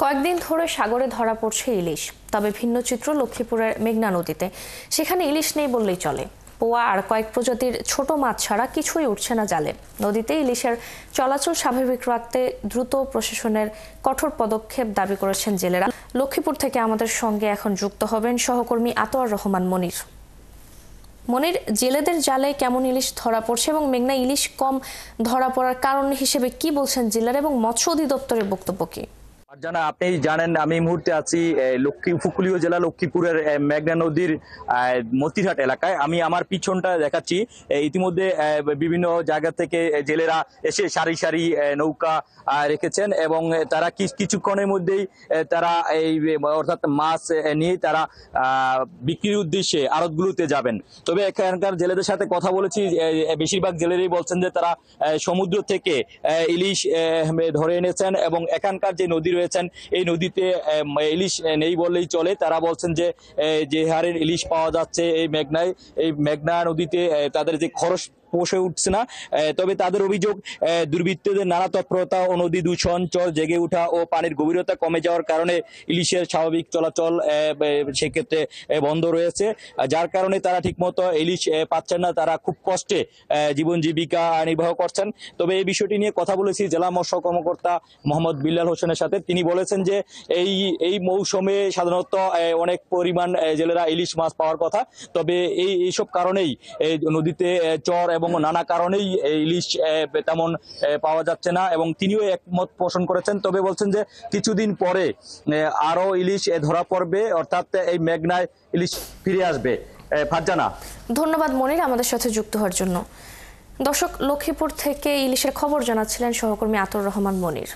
কয়েকদিন ধরে সাগরে ধরা পড়ছে ইলিশ। তবে ভিন্ন চিত্র লক্ষ্মীপুরের মেঘনা নদীতে। সেখানে ইলিশ নেই বললেই চলে। পোয়া আর কয়েক প্রজাতির ছোট মাছ ছাড়া কিছুই উঠছে না জালে। নদীতে ইলিশের চলাচল স্বাভাবিক রাখতে দ্রুত প্রশাসনের কঠোর পদক্ষেপ দাবি করেছেন জেলেরা। লক্ষ্মীপুর থেকে আমাদের সঙ্গে এখন যুক্ত হবেন সহকর্মী আতোয়ার রহমান মনির। মনির, জেলেদের জালে কেমন ইলিশ ধরা পড়ছে এবং মেঘনা ইলিশ কম ধরা পড়ার কারণ হিসেবে কি বলছেন জেলেরা এবং মৎস্য অধিদপ্তরের বক্তব্য কি? জানা আপনি জানেন আমি এই মুহূর্তে আছি উপকূলীয় জেলা লক্ষ্মীপুরের মেঘনা নদীর মতিরহাট এলাকায়। আমি আমার পিছনটা দেখাচ্ছি। ইতিমধ্যে বিভিন্ন জায়গা থেকে জেলেরা এসে সারি সারি নৌকা রেখেছেন এবং তারা কিছুক্ষণের মধ্যেই তারা এই অর্থাৎ মাছ নিয়ে তারা বিক্রির উদ্দেশ্যে আড়তগুলোতে যাবেন। তবে এখানকার জেলেদের সাথে কথা বলেছি, বেশিরভাগ জেলেরাই বলছেন যে তারা সমুদ্র থেকে ইলিশ ধরে এনেছেন এবং এখানকার যে নদী রয়েছেন এই নদীতে ইলিশ নেই বললেই চলে। তারা বলছেন যে হারের ইলিশ পাওয়া যাচ্ছে এই মেঘনা নদীতে তাদের যে খরচ পোষে উঠছে না। তবে তাদের অভিযোগ দুর্বৃত্তদের নানা তৎপরতা ও নদী দূষণ, চর জেগে ওঠা ও পানির গভীরতা কমে যাওয়ার কারণে ইলিশের স্বাভাবিক চলাচল সেক্ষেত্রে বন্ধ রয়েছে, যার কারণে তারা ঠিকমতো ইলিশ পাচ্ছেন না। তারা খুব কষ্টে জীবন জীবিকা নির্বাহ করছেন। তবে এই বিষয়টি নিয়ে কথা বলেছি জেলা মৎস্য কর্মকর্তা মোহাম্মদ বিল্লাল হোসেনের সাথে। তিনি বলেছেন যে এই মৌসুমে সাধারণত অনেক পরিমাণ জেলেরা ইলিশ মাছ পাওয়ার কথা, তবে এইসব কারণেই নদীতে চর এবং নানা কারণেই ইলিশ তেমন পাওয়া যাচ্ছে না এবং তিনিও একমত পোষণ করেছেন। তবে বলছেন যে কিছুদিন পরে আরো ইলিশ ধরা পড়বে, অর্থাৎ এই মেঘনায় ইলিশ ফিরে আসবে। ফারজানা, ধন্যবাদ মনির আমাদের সাথে যুক্ত হওয়ার জন্য। দর্শক, লক্ষ্মীপুর থেকে ইলিশের খবর জানাচ্ছিলেন সহকর্মী আতর রহমান মনির।